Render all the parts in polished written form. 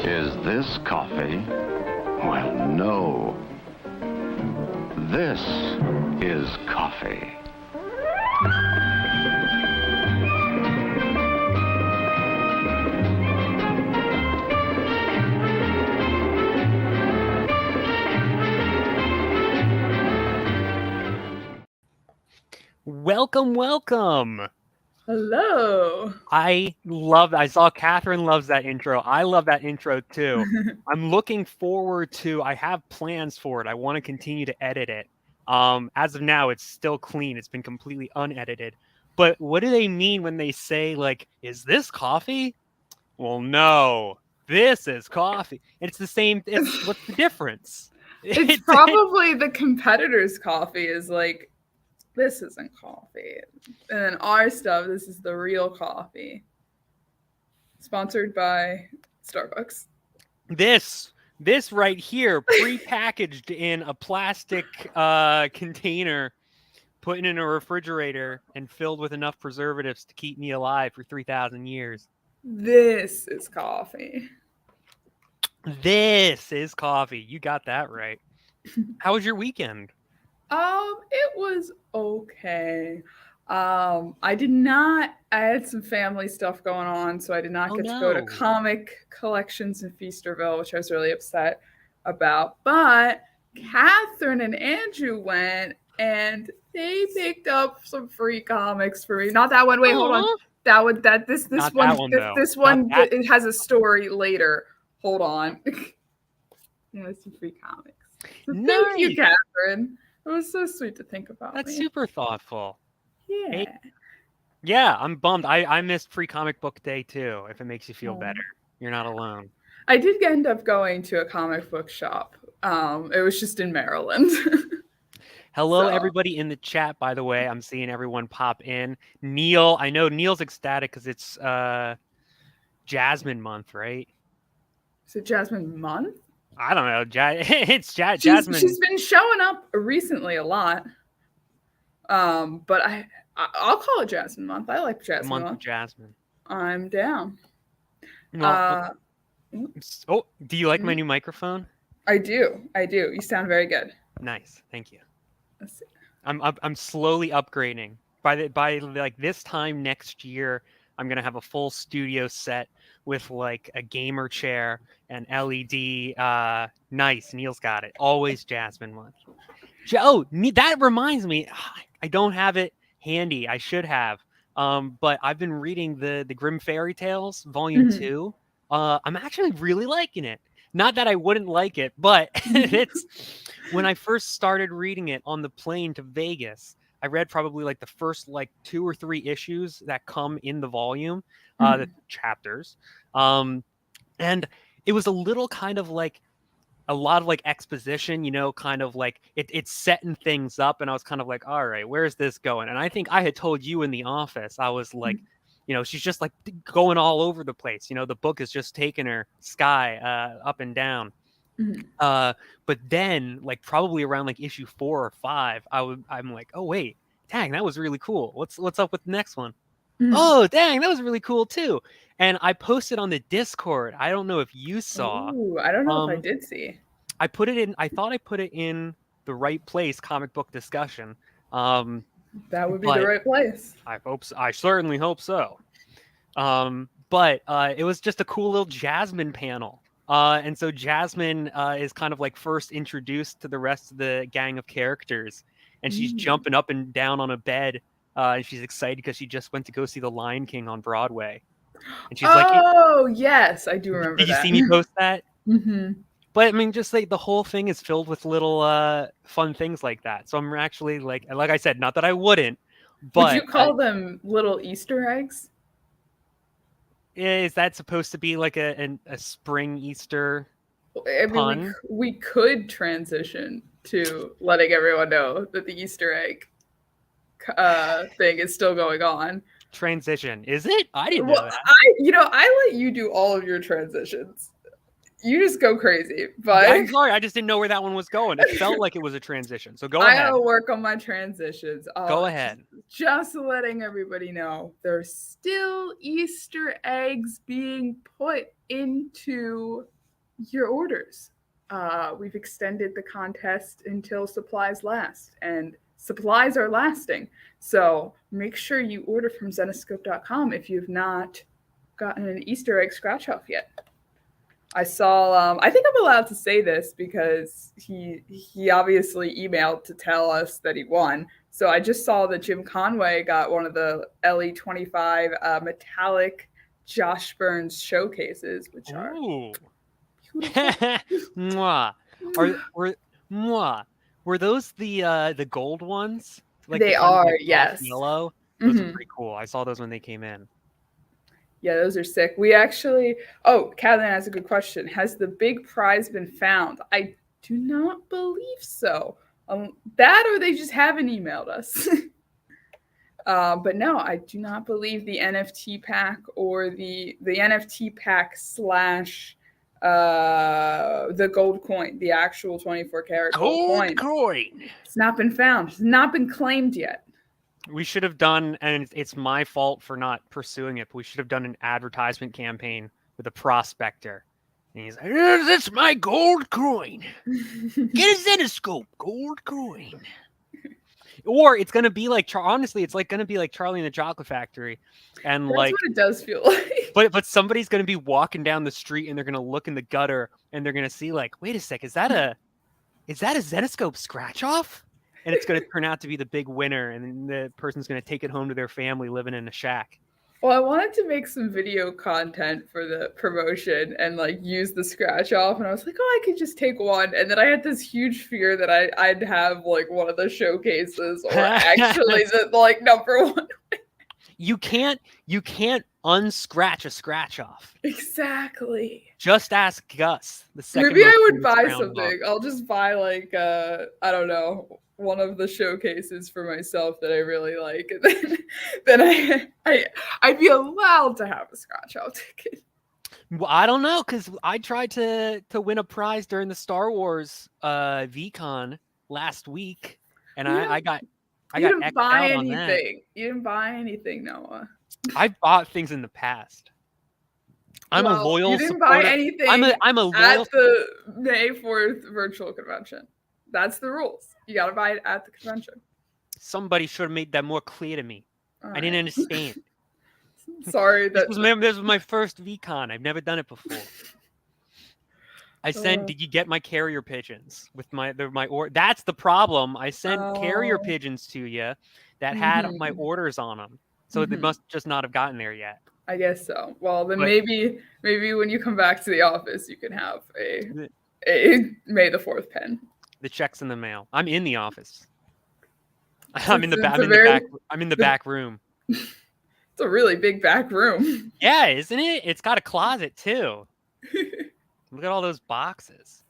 Is this coffee? Well, no. This is coffee. Welcome. Hello. I saw Catherine loves that intro. I love that intro too. I'm looking forward to, I have plans for it. I want to continue to edit it. As of now, it's still clean. It's been completely unedited. But what do they mean when they say, like, is this coffee? Well, no, this is coffee. It's the same. What's the difference? It's probably the competitor's coffee is like, this isn't coffee. And then our stuff, this is the real coffee. Sponsored by Starbucks. This right here, pre-packaged in a plastic container, put in a refrigerator, and filled with enough preservatives to keep me alive for 3,000 years. This is coffee. This is coffee. You got that right. How was your weekend? It was okay. I had some family stuff going on, so I did not get to go to comic collections in Feasterville, which I was really upset about. But Catherine and Andrew went, and they picked up some free comics for me. Not that one. Wait, hold on. This one it has a story later. Hold on. Some free comics. So Nice. Thank you, Catherine. It was so sweet to think about. That's super thoughtful. Yeah. Hey. Yeah, I'm bummed. I missed Free Comic Book Day too, if it makes you feel better. You're not alone. I did end up going to a comic book shop. It was just in Maryland. Hello, everybody in the chat, by the way. I'm seeing everyone pop in. Neil, I know Neil's ecstatic because it's Jasmine month, right? Is it Jasmine month? I don't know. It's Jasmine. She's been showing up recently a lot. But I'll call it Jasmine month. I like Jasmine month. Month of Jasmine. I'm down. Do you like my new microphone? I do. You sound very good. Nice. Thank you. Let's see. I'm slowly upgrading. By like this time next year, I'm gonna have a full studio set with like a gamer chair and LED. Nice. Neil's got it. Always Jasmine month. That reminds me. I don't have it handy. I should have. But I've been reading the Grimm Fairy Tales Volume 2. I'm actually really liking it. Not that I wouldn't like it, but it's when I first started reading it on the plane to Vegas. I read probably like the first like 2 or 3 issues that come in the volume, the chapters. And it was a little kind of like a lot of like exposition, kind of like it's setting things up. And I was kind of like, all right, where's this going? And I think I had told you in the office, I was like, she's just like going all over the place. The book is just taking her sky up and down. But then like probably around like issue 4 or 5, I'm like, oh wait, dang, that was really cool. What's up with the next one? Oh, dang, that was really cool too. And I posted on the Discord. I don't know if you saw. Ooh, I don't know if I did see. I thought I put it in the right place, comic book discussion. That would be the right place. I certainly hope so. But it was just a cool little Jasmine panel. And so Jasmine is kind of like first introduced to the rest of the gang of characters. And she's jumping up and down on a bed. And she's excited because she just went to go see The Lion King on Broadway. And she's yes, I do remember that. Did you see me post that? But I mean, just like the whole thing is filled with little fun things like that. So I'm actually like I said, not that I wouldn't, but would you call them little Easter eggs? Is that supposed to be like a spring Easter pun? We could transition to letting everyone know that the Easter egg thing is still going on. Transition, is it? I didn't know that. I let you do all of your transitions. You just go crazy. But I'm sorry, I just didn't know where that one was going. It felt like it was a transition. So go ahead. I gotta work on my transitions. Go ahead. Just letting everybody know, there's still Easter eggs being put into your orders. We've extended the contest until supplies last, and supplies are lasting. So make sure you order from Zenescope.com if you've not gotten an Easter egg scratch off yet. I saw. I think I'm allowed to say this because he obviously emailed to tell us that he won. So I just saw that Jim Conway got one of the LE25 metallic Josh Burns showcases, which are beautiful. Mwah. Were those the gold ones? Like they the kind are, of like yes. yellow. Those are pretty cool. I saw those when they came in. Yeah, those are sick. We actually. Oh, Kathleen has a good question. Has the big prize been found? I do not believe so. That or they just haven't emailed us. But no, I do not believe the NFT pack or the NFT pack slash the gold coin, the actual 24 karat gold coin. It's not been found. It's not been claimed yet. We should have done, and it's my fault for not pursuing it, but we should have done an advertisement campaign with a prospector. And he's like, that's my gold coin. Get a Zenescope, gold coin. Or it's going to be like, honestly, it's like going to be like Charlie and the Chocolate Factory. And that's like, what it does feel like. But somebody's going to be walking down the street and they're going to look in the gutter and they're going to see like, wait a sec, is that a Zenescope scratch off? And it's going to turn out to be the big winner, and the person's going to take it home to their family living in a shack. Well, I wanted to make some video content for the promotion and like use the scratch off, and I was like, oh, I could just take one. And then I had this huge fear that I'd have like one of the showcases or actually the like number one. You can't unscratch a scratch off. Exactly. Just ask Gus. The second maybe I would buy something. I'll just buy like I don't know, one of the showcases for myself that I really like, and then I'd be allowed to have a scratch off ticket. Well, I don't know, because I tried to win a prize during the Star Wars VCon last week, and I got X'd out on that. You didn't buy anything, Noah. I've bought things in the past. I'm a loyal You didn't supporter. buy anything I'm a loyal at the May 4th virtual convention. That's the rules. You got to buy it at the convention. Somebody should have made that more clear to me. I didn't understand. Sorry. This was my first VCon. I've never done it before. I sent, did you get my carrier pigeons with my order? That's the problem. I sent carrier pigeons to you that had my orders on them. So they must just not have gotten there yet. I guess so. Well, then maybe when you come back to the office, you can have a May the 4th pen. The check's in the mail. I'm in the office. I'm in the back room. It's a really big back room. Yeah, isn't it? It's got a closet too. Look at all those boxes.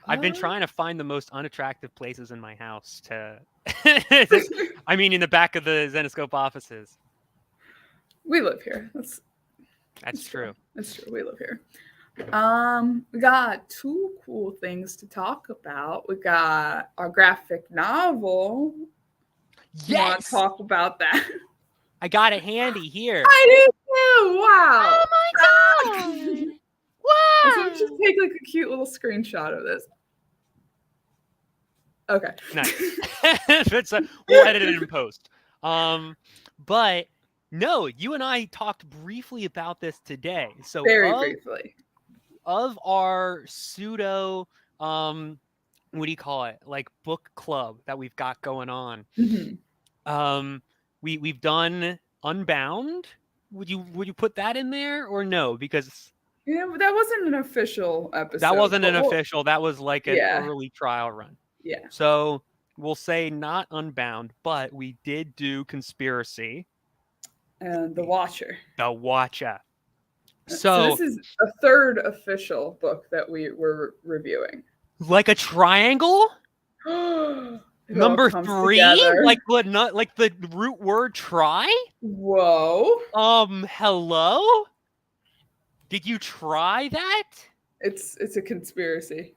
I've been trying to find the most unattractive places in my house to I mean in the back of the Zenescope offices. We live here. That's true. That's true. We live here. We got two cool things to talk about. We got our graphic novel. Yes. You want to talk about that? I got it handy here. I did too. Wow. Oh my god. Wow. Let's just take like a cute little screenshot of this. Okay. Nice. We'll edit it in post. But no, you and I talked briefly about this today. So very briefly. Of our pseudo what do you call it? Like book club that we've got going on. Mm-hmm. We've done Unbound. Would you put that in there or no? Because that wasn't an official episode. That wasn't an official. That was like an early trial run. Yeah. So we'll say not Unbound, but we did do Conspiracy. And The Watcher. The Watcher. So this is a third official book that we were reviewing. Like a triangle? Number 3? Together. Like what? Not like the root word try? Whoa. Hello? Did you try that? It's a conspiracy.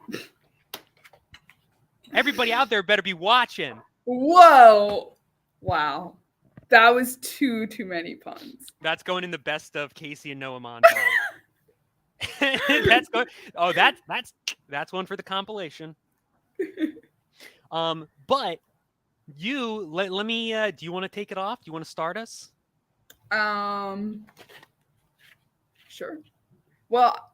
Everybody out there better be watching. Whoa. Wow. That was too many puns. That's going in the best of Casey and Noah montage. That's good. Oh, that's one for the compilation. But let me. Do you want to take it off? Do you want to start us? Sure. Well,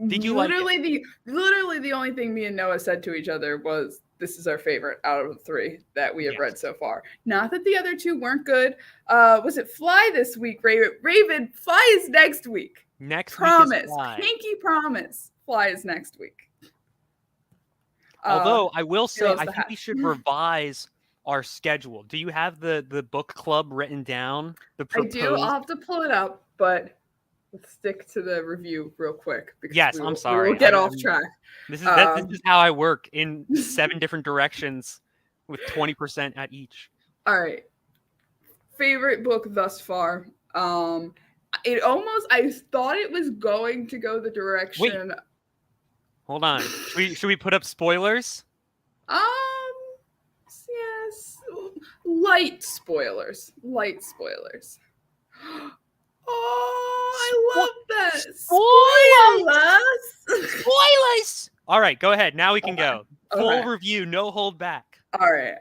did you literally the only thing me and Noah said to each other was, "This is our favorite out of the 3 that we have read so far." Not that the other 2 weren't good. Was it Fly this week, Raven? Raven, Fly is next week. Next promise. Week is Fly. Pinky promise. Fly is next week. Although I will say, I think we should revise our schedule. Do you have the book club written down? I do. I'll have to pull it up, but let's stick to the review real quick. Yes, I'm sorry. We'll get off track. This is how I work in 7 different directions with 20% at each. All right. Favorite book thus far. I thought it was going to go the direction. Wait. Hold on. Should we put up spoilers? Yes. Light spoilers. Oh, I love that. Spoilers. All right, go ahead. Now we can go. Full review, no hold back. All right.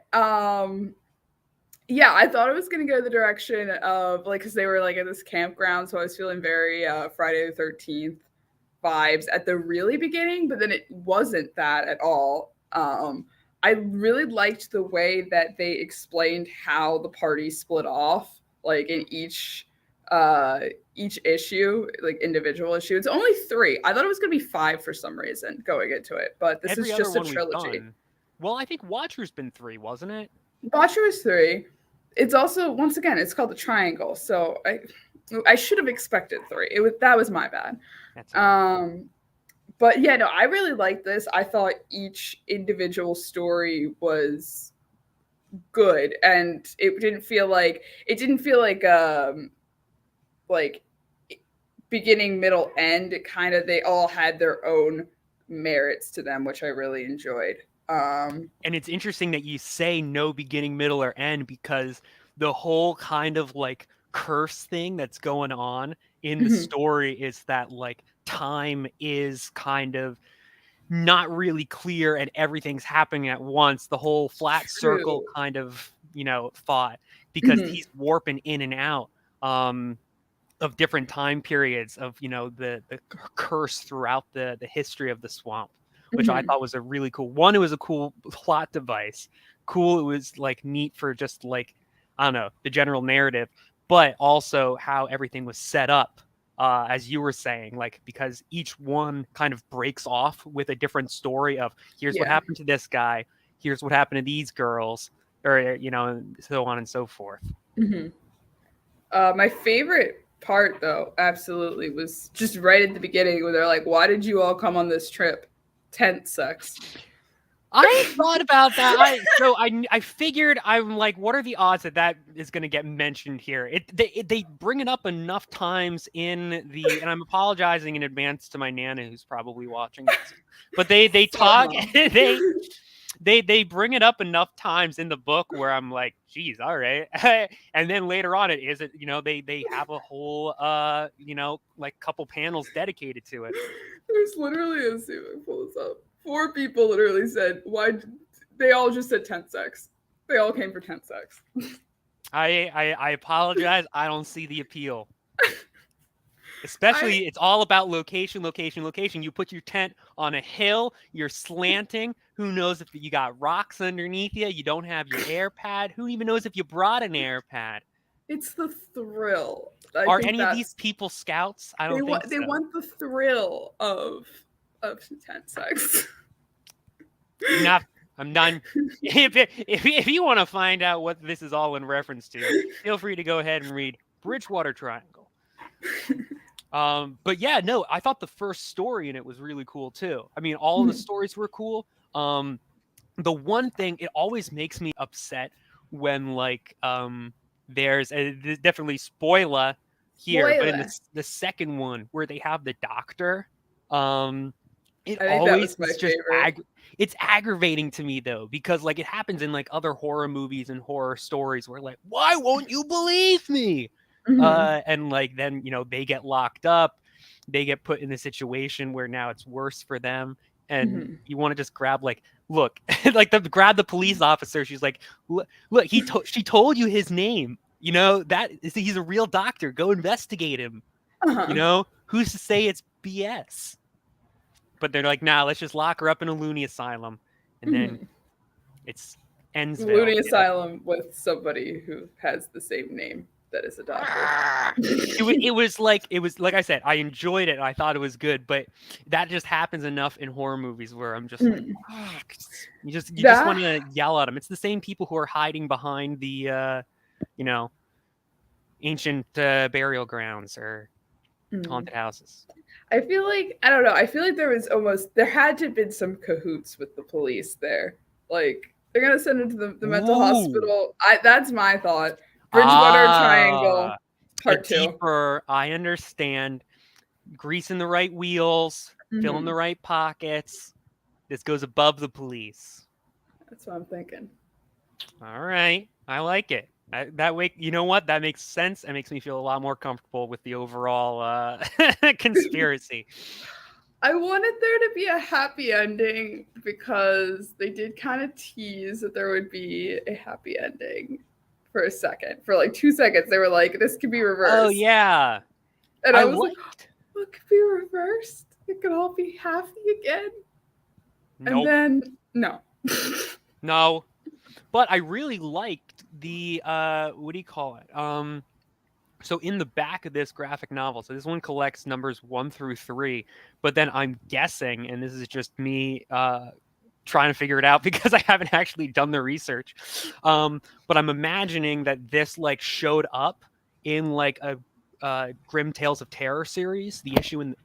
Yeah, I thought it was gonna go the direction of because they were at this campground, so I was feeling very Friday the 13th vibes at the really beginning, but then it wasn't that at all. I really liked the way that they explained how the party split off, in each issue, individual issue. It's only 3. I thought it was going to be 5 for some reason going into it, but this is just a trilogy. Well, I think Watcher's been 3, wasn't it? Watcher was 3. It's also, once again, it's called the Triangle, so I should have expected 3. That was my bad. But yeah, no, I really liked this. I thought each individual story was good, and it didn't feel like beginning, middle, end. It they all had their own merits to them, which I really enjoyed. And it's interesting that you say no beginning, middle, or end, because the whole curse thing that's going on in the story is that time is kind of not really clear and everything's happening at once. The whole flat circle kind of thought, because he's warping in and out of different time periods of the curse throughout the history of the swamp, which I thought was a really cool one. It was a cool plot device. Cool. It was neat for just I don't know, the general narrative, but also how everything was set up. As you were saying, because each one kind of breaks off with a different story of here's what happened to this guy, here's what happened to these girls, or and so on and so forth. My favorite part, though, absolutely, was just right at the beginning where they're why did you all come on this trip? Tent sex. I thought about that. I figured, I'm what are the odds that is going to get mentioned here? They bring it up enough times in the, and I'm apologizing in advance to my Nana who's probably watching this, but they talk, they bring it up enough times in the book where I'm geez, all right. And then later on, they have a whole, couple panels dedicated to it. There's literally a scene, I pull this up. 4 people literally said, why? They all just said tent sex. They all came for tent sex. I apologize. I don't see the appeal. Especially, it's all about location. You put your tent on a hill. You're slanting. Who knows if you got rocks underneath you? You don't have your air pad. Who even knows if you brought an air pad? It's the thrill. Are any of these people scouts? I don't think so. They want the thrill of tent sex. Enough. I'm done. If you want to find out what this is all in reference to, feel free to go ahead and read Bridgewater Triangle. But yeah, no, I thought the first story in it was really cool too. I mean, all of the stories were cool. The one thing, it always makes me upset when there's definitely spoiler here, but in the second one where they have the doctor, it always is just it's aggravating to me though, because it happens in other horror movies and horror stories where why won't you believe me? And then they get locked up, they get put in a situation where now it's worse for them, and Mhm. you want to just grab like, look, like grab the police officer. She's like, look, she told you his name. You know, he's a real doctor. Go investigate him. Uh-huh. You know, who's to say it's BS? But they're like, nah, let's just lock her up in a loony asylum, and then it's Ensville. Loony asylum with somebody who has the same name that is a doctor. it was like I said, I enjoyed it. I thought it was good, but that just happens enough in horror movies where I'm just like, you just want to yell at them. It's the same people who are hiding behind the ancient burial grounds or haunted houses. I feel like, I don't know, I feel like there had to have been some cahoots with the police there. Like, they're going to send him to the mental hospital. That's my thought. Bridgewater Triangle, part 2. Deeper, I understand. Greasing the right wheels, filling the right pockets. This goes above the police. That's what I'm thinking. All right. I like it. That way, you know what? That makes sense. It makes me feel a lot more comfortable with the overall conspiracy. I wanted there to be a happy ending because they did kind of tease that there would be a happy ending for a second. For like 2 seconds, they were like, this could be reversed. Oh, yeah. And I was like, what could be reversed? It could all be happy again. Nope. And then, no. No. But I really liked the, what do you call it? So in the back of this graphic novel, so this one collects numbers 1 through 3, but then I'm guessing, and this is just me trying to figure it out because I haven't actually done the research, but I'm imagining that this like showed up in like a Grimm Tales of Terror series, the issue in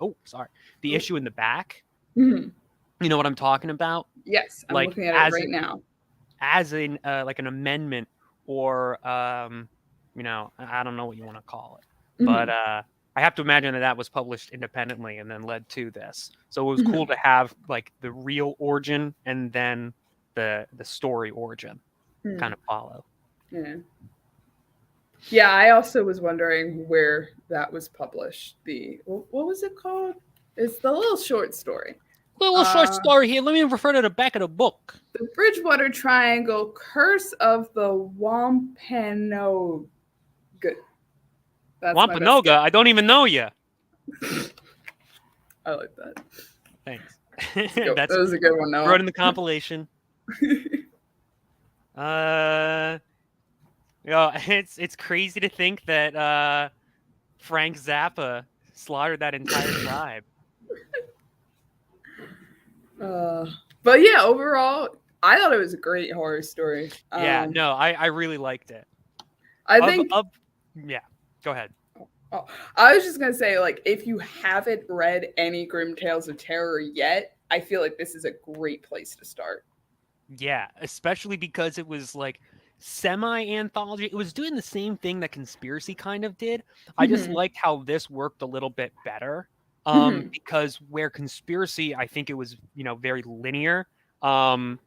the issue in the back. Mm-hmm. You know what I'm talking about? Yes, I'm looking at it right now. As in like an amendment or you know, I don't know what you want to call it, but I have to imagine that was published independently and then led to this. So it was cool to have like the real origin and then the story origin kind of follow. Yeah, I also was wondering where that was published. What was it called? It's the little short story. Little short story here. Let me refer to the back of the book. The Bridgewater Triangle, Curse of the Wampanoag. Wampanoag? I don't even know you. I like that. Thanks. That was a good one, Noah. Wrote in the compilation. It's crazy to think that Frank Zappa slaughtered that entire tribe. But yeah, overall, I thought it was a great horror story. I really liked it. I think. Yeah, go ahead. Oh, I was just gonna say, like, if you haven't read any Grimm Tales of Terror yet, I feel like this is a great place to start. Yeah, especially because it was like semi-anthology. It was doing the same thing that Conspiracy kind of did. I just liked how this worked a little bit better. Because where Conspiracy, I think it was, very linear. I'm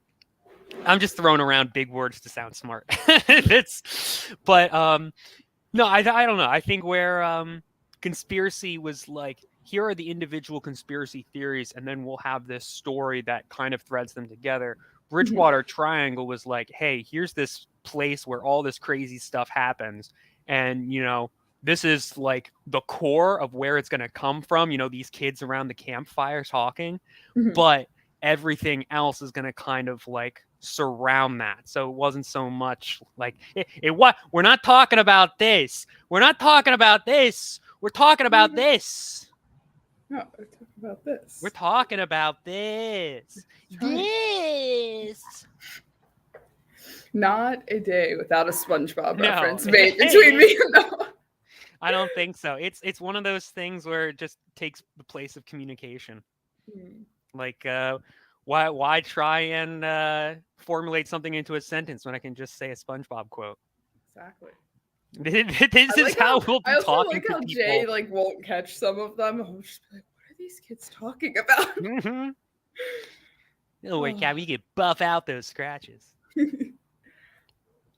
just throwing around big words to sound smart. No, I don't know. I think where Conspiracy was like, here are the individual conspiracy theories, and then we'll have this story that kind of threads them together. Bridgewater Triangle was like, hey, here's this place where all this crazy stuff happens, and this is like the core of where it's going to come from. These kids around the campfire talking, but everything else is going to kind of like surround that. So it wasn't so much like what we're not talking about this. We're not talking about this. We're talking about this. No, we're talking about this. We're talking about this. This. Not a day without a SpongeBob reference made between me and Noah. I don't think so. It's one of those things where it just takes the place of communication. Like, why try and formulate something into a sentence when I can just say a SpongeBob quote? Exactly. This is how we'll be talking to people. I also like how Jay won't catch some of them. I'm just like, what are these kids talking about? Oh, wait, Cat, we can buff out those scratches.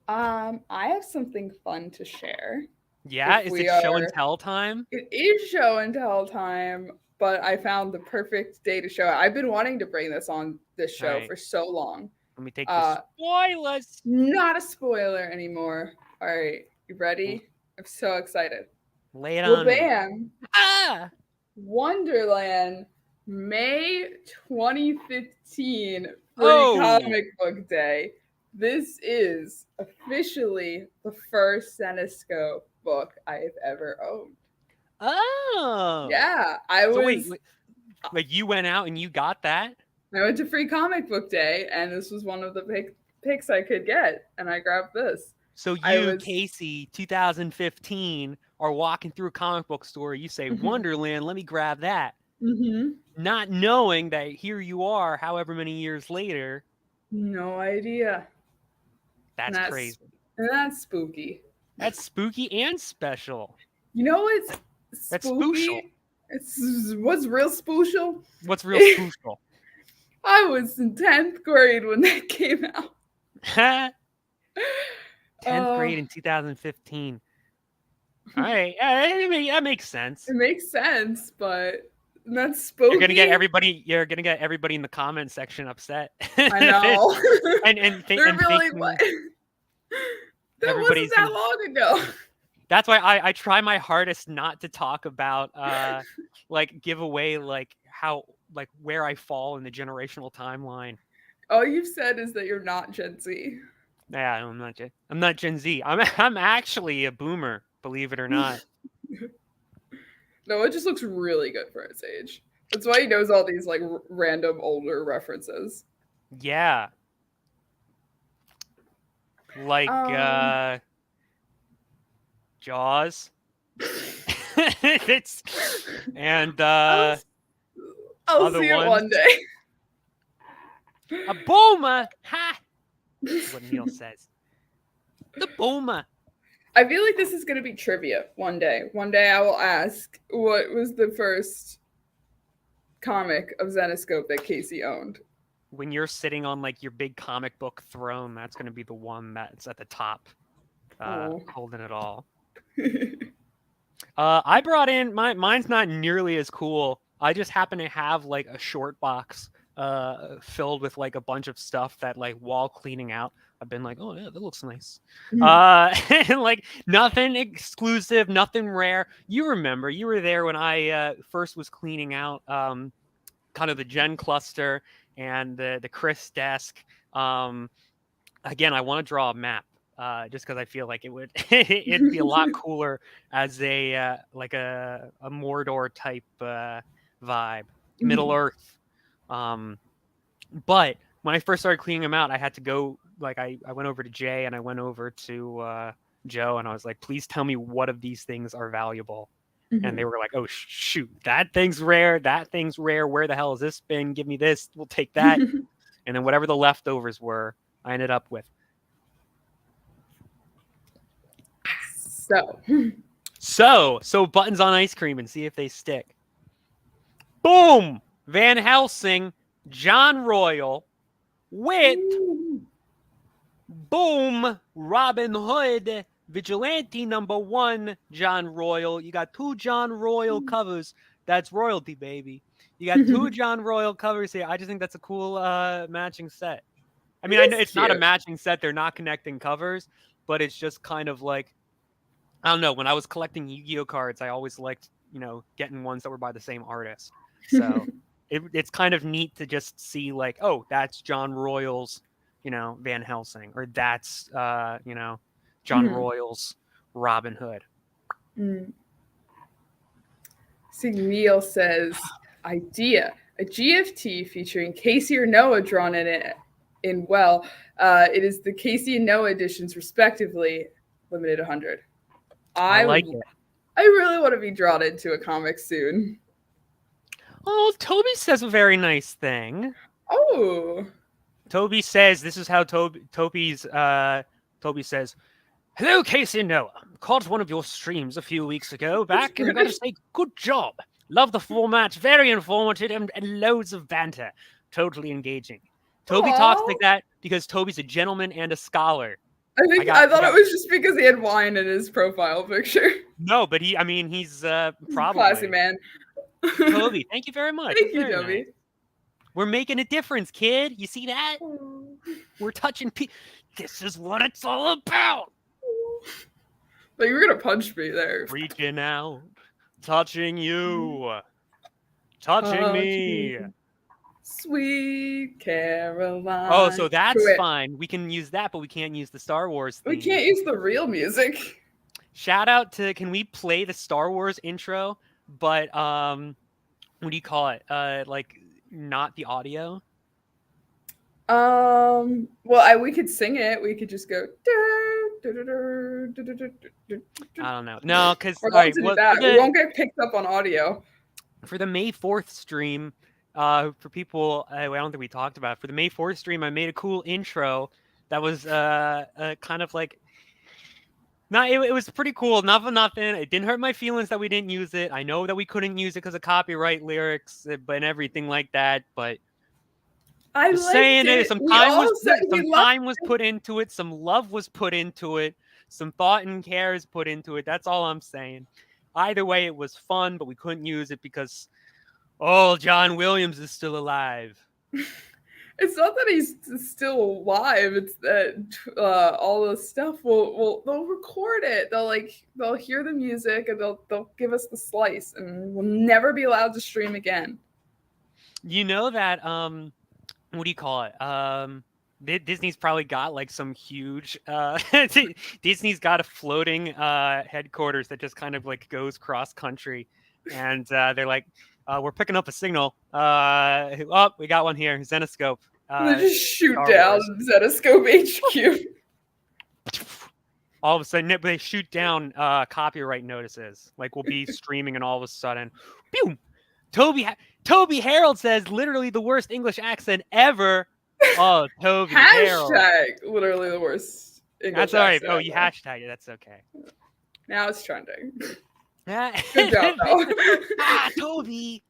I have something fun to share. Yeah, is it show and tell time? It is show and tell time, but I found the perfect day to show it. I've been wanting to bring this on this show for so long. Let me take the spoilers. Not a spoiler anymore. All right, you ready? I'm so excited. Lay it on Bam! Ah! Wonderland, May 2015, Free Comic Book Day. This is officially the first Zenescope book I've ever owned. Oh! Yeah, I was... Wait, like you went out and you got that? I went to Free Comic Book Day, and this was one of the picks I could get, and I grabbed this. So you, Casey, 2015, are walking through a comic book store. You say, Wonderland, let me grab that. Not knowing that here you are, however many years later. No idea. That's crazy. And that's spooky. That's spooky and special. You know what's spooky? That's spoocial. What's real spoocial? What's real spoocial? I was in 10th grade when that came out. 10th grade in 2015. All right. That makes sense. It makes sense, but that's spooky. You're gonna get everybody in the comment section upset. I know. They're really what? That wasn't that long ago. That's why I try my hardest not to talk about like give away like how like where I fall in the generational timeline. All you've said is that you're not Gen Z. Yeah, I'm not Gen Z. I'm actually a boomer, believe it or not. No, it just looks really good for its age. That's why he knows all these like random older references. Yeah. Like Jaws. I'll see it one day. A boomer, ha! That's what Neil says. The boomer. I feel like this is going to be trivia one day. One day I will ask, what was the first comic of Zenescope that Casey owned? When you're sitting on like your big comic book throne, that's going to be the one that's at the top, holding it all. I brought in mine's not nearly as cool. I just happen to have like a short box filled with like a bunch of stuff that like while cleaning out I've been like, oh yeah, that looks nice. And like nothing exclusive, nothing rare. You remember, you were there when I first was cleaning out kind of the Gen cluster and the Chris desk. Again, I want to draw a map just because I feel like it'd be a lot cooler as a like a Mordor type vibe, Middle Earth. But when I first started cleaning them out, I had to go, like, I went over to Jay and I went over to Joe and I was like, please tell me what of these things are valuable. And they were like, oh, shoot, that thing's rare. That thing's rare. Where the hell has this been? Give me this. We'll take that. And then whatever the leftovers were, I ended up with. So buttons on ice cream and see if they stick. Boom! Van Helsing, John Royal, with boom, Robin Hood, Vigilante #1, John Royal. You got 2 John Royal covers. That's royalty, baby. You got 2 John Royal covers here. I just think that's a cool matching set. I mean, I know it's not a matching set. They're not connecting covers, but it's just kind of like, I don't know. When I was collecting Yu-Gi-Oh cards, I always liked, getting ones that were by the same artist. So it's kind of neat to just see like, oh, that's John Royal's, Van Helsing, or that's, John Royal's Robin Hood. See, Neil says, idea, a GFT featuring Casey or Noah drawn in it. It is the Casey and Noah editions, respectively, limited 100. I like it. I really want to be drawn into a comic soon. Oh, Toby says a very nice thing. Oh. Toby says, this is how Toby says, hello, Casey and Noah. Caught one of your streams a few weeks ago back, and I gotta say, good job. Love the format, very informative, and loads of banter. Totally engaging. Toby talks like that because Toby's a gentleman and a scholar. I thought it was just because he had wine in his profile picture. No, but he's probably classy man. Toby, thank you very much. Thank you, Toby. Nice. We're making a difference, kid. You see that? We're touching This is what it's all about. But you were gonna punch me there. Reaching out, touching you, touching me. Sweet Caroline. Oh, so that's fine. We can use that, but we can't use the Star Wars theme. We can't use the real music. Shout out to, can we play the Star Wars intro, but what do you call it? Like not the audio? Well, we could sing it. We could just go. I don't know. No, because we won't get picked up on audio. For the May 4th stream, for people, I don't think we talked about it. For the May 4th stream, I made a cool intro that was kind of like. It was pretty cool. Not for nothing. It didn't hurt my feelings that we didn't use it. I know that we couldn't use it because of copyright lyrics and everything like that, but. I'm saying it. Some time was put into it. Some love was put into it. Some thought and care is put into it. That's all I'm saying. Either way, it was fun, but we couldn't use it because, John Williams is still alive. It's not that he's still alive. It's that all the stuff they'll record it. They'll hear the music and they'll give us the slice, and we'll never be allowed to stream again. You know that what do you call it? Disney's probably got like some huge Disney's got a floating headquarters that just kind of like goes cross country, and they're like, we're picking up a signal. We got one here, Zenescope. They just shoot down Zenescope HQ. All of a sudden, they shoot down copyright notices. Like we'll be streaming, and all of a sudden, boom! Toby Harold says literally the worst English accent ever. Oh, Toby Harold. Literally the worst English That's all right. accent. Oh, you hashtagged it. That's okay. Now it's trending. Good job, though. Toby.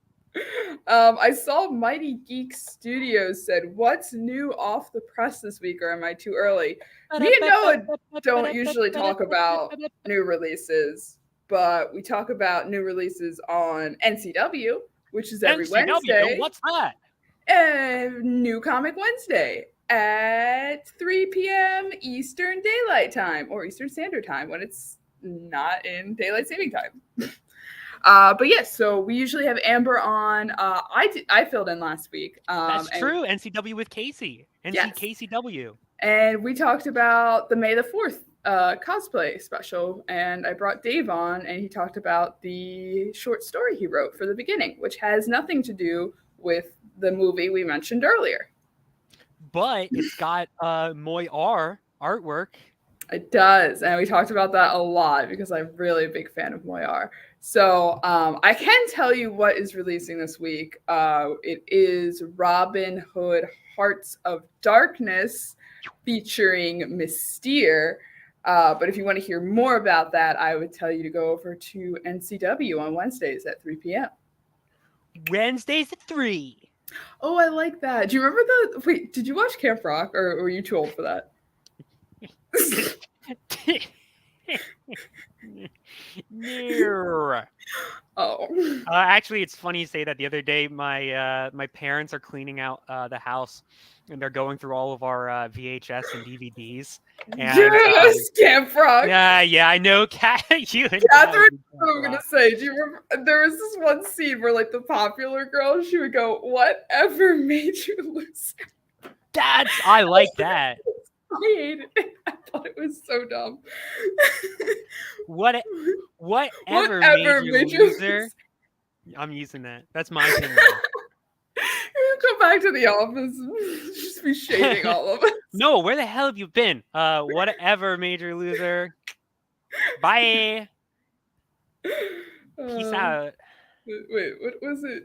I saw Mighty Geek Studios said, "What's new off the press this week, or am I too early?" Me and Noah don't usually talk about new releases, but we talk about new releases on NCW, which is every Wednesday. What's that? New Comic Wednesday at 3 p.m. Eastern Daylight Time, or Eastern Standard Time when it's not in Daylight Saving Time. But yes, so we usually have Amber on. I filled in last week. That's true. NCW with Casey. KCW. And we talked about the May the 4th cosplay special, and I brought Dave on, and he talked about the short story he wrote for the beginning, which has nothing to do with the movie we mentioned earlier. But it's got Moy R artwork. It does, and we talked about that a lot because I'm really a big fan of Moy R. So I can tell you what is releasing this week. It is Robin Hood Hearts of Darkness featuring Mystere. But if you want to hear more about that, I would tell you to go over to NCW on Wednesdays at 3 p.m. Wednesdays at 3. Oh, I like that. Do you remember wait, did you watch Camp Rock, or were you too old for that? Oh. Actually, it's funny you say that. The other day, my parents are cleaning out the house, and they're going through all of our VHS and DVDs. And, yes, Camp Rock. Yeah, I know. Catherine, what I'm gonna say. Do you remember? There was this one scene where, like, the popular girl, she would go, "Whatever made you lose?" I like that. I hated it. I thought it was so dumb. Whatever made you loser? I'm using that. That's my thing. You come back to the office and just be shading all of us. No, where the hell have you been? Whatever made you loser. Bye. Peace out. Wait, what was it?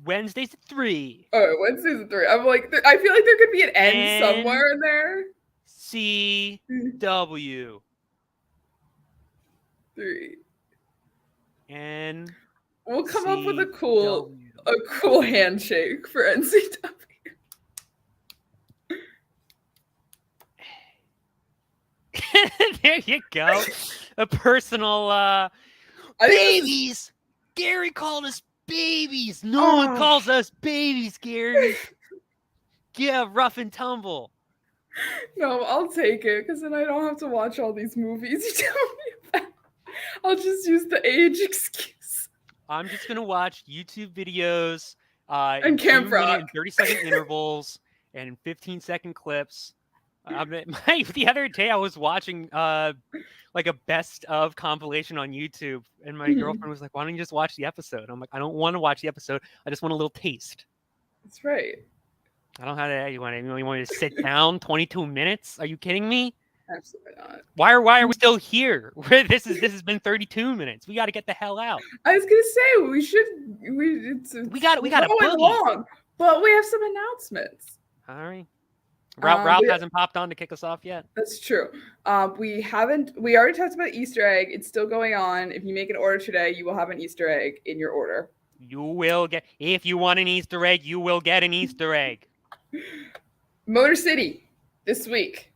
Wednesdays at 3. Oh, Wednesdays at 3. I'm like, I feel like there could be an N somewhere in there. CW. 3. And we'll come up with a cool handshake for NCW. There you go. A personal babies. Gary called us babies. No one calls us babies, Gary. Yeah, rough and tumble. No, I'll take it because then I don't have to watch all these movies you tell me about. I'll just use the age excuse. I'm just gonna watch YouTube videos And in Camp 2-minute Rock. and 30-second intervals and 15-second clips. The other day I was watching like a best of compilation on YouTube, and my girlfriend was like, "Why don't you just watch the episode?" I'm like, "I don't want to watch the episode. I just want a little taste." That's right. I don't have to. You want me to sit down 22 minutes? Are you kidding me? Absolutely not. Why are we still here? This has been 32 minutes. We got to get the hell out. I was gonna say we got a boogie. long, but we have some announcements. All right. Ralph hasn't popped on to kick us off yet. That's true. We already talked about Easter egg. It's still going on. If you make an order today, you will have an Easter egg in your order. You will get, if you want an Easter egg, you will get an Easter egg. Motor City this week.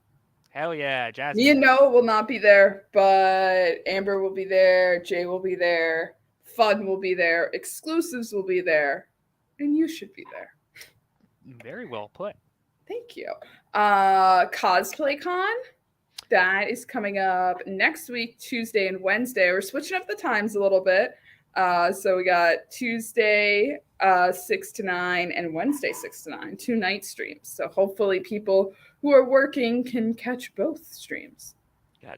Hell yeah, Jasmine. Me and Noah will not be there, but Amber will be there, Jay will be there, Fun will be there, exclusives will be there, and you should be there. Very well put. Thank you. CosplayCon, that is coming up next week, Tuesday and Wednesday. We're switching up the times a little bit. So we got Tuesday 6 to 9 and Wednesday 6 to 9, 2 night streams. So hopefully people who are working can catch both streams.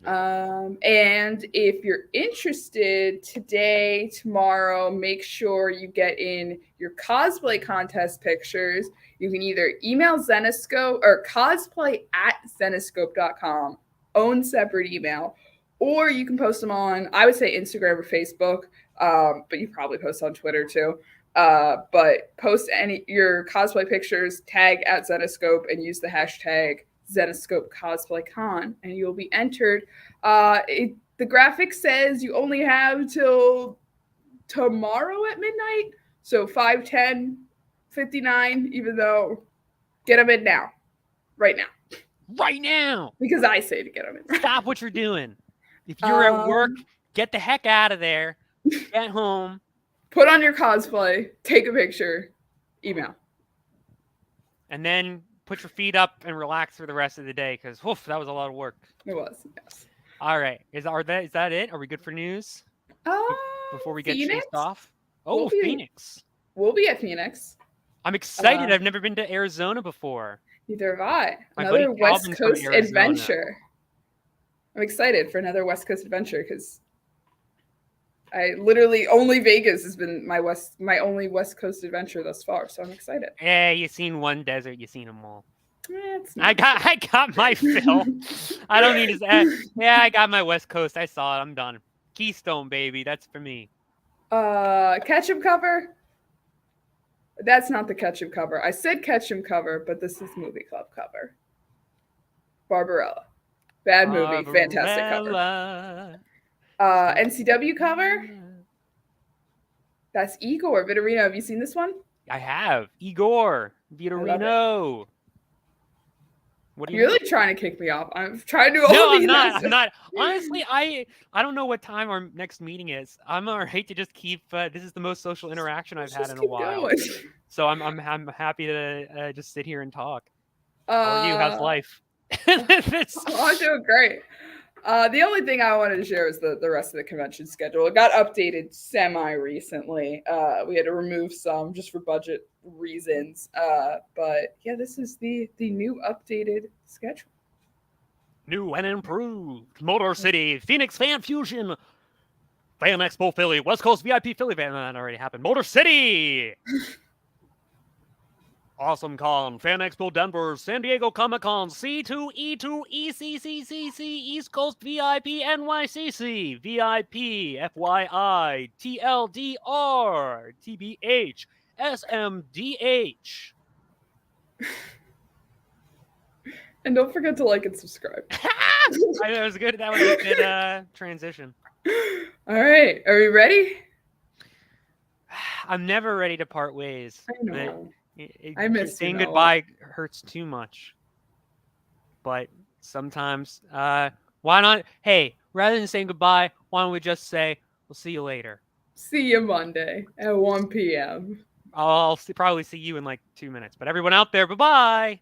And if you're interested, today, tomorrow, make sure you get in your cosplay contest pictures. You can either email Zenescope or cosplay@zenescope.com, own separate email, or you can post them on, I would say Instagram or Facebook, but you probably post on Twitter too. But post your cosplay pictures, tag @Zenescope, and use the hashtag Zenescope CosplayCon, and you'll be entered. The graphic says you only have till tomorrow at midnight, so 5/10/59. Even though, get them in now, right now, because I say to get them in. Stop what you're doing. If you're at work, get the heck out of there. Get home. Put on your cosplay, take a picture, email, and then put your feet up and relax for the rest of the day, because that was a lot of work. It was, yes. All right. Is that it? Are we good for news? Before we get chased off? Oh, Phoenix. We'll be at Phoenix. I'm excited. I've never been to Arizona before. Neither have I. Another West Coast adventure. I'm excited for another West Coast adventure because I literally only Vegas has been my only West Coast adventure thus far, so I'm excited. Yeah, you've seen one desert, you've seen them all. I got my fill. I don't need to. I got my West Coast. I saw it. I'm done. Keystone, baby. That's for me. Ketchum cover. That's not the Ketchum cover. I said Ketchum cover, but this is Movie Club cover. Barbarella. Bad movie. Fantastic cover. NCW cover. That's Igor Vitorino. Have you seen this one? I have. Igor Vitorino. What are You're really trying to kick me off. I'm trying to do all these. I'm not. Honestly, I don't know what time our next meeting is. I'm alright to just keep. This is the most social interaction I've had in a while. Going. So I'm happy to just sit here and talk. How are you? How's life? I'm doing great. The only thing I wanted to share is the rest of the convention schedule. It got updated semi-recently. We had to remove some just for budget reasons. But yeah, this is the new updated schedule. New and improved. Motor City, Phoenix Fan Fusion, Fan Expo Philly, West Coast VIP Philly. That already happened. Motor City. Awesome Con, Fan Expo Denver, San Diego Comic Con, C2E2 ECCCC, East Coast VIP NYCC, VIP FYI, TLDR, TBH, SMDH. And don't forget to like and subscribe. That was good. That was a good transition. All right, are we ready? I'm never ready to part ways. I know. I miss saying goodbye hurts too much, but sometimes Why not? Hey, rather than saying goodbye, why don't we just say we'll see you later? See you Monday at 1 p.m. I'll probably see you in like 2 minutes. But everyone out there, bye-bye.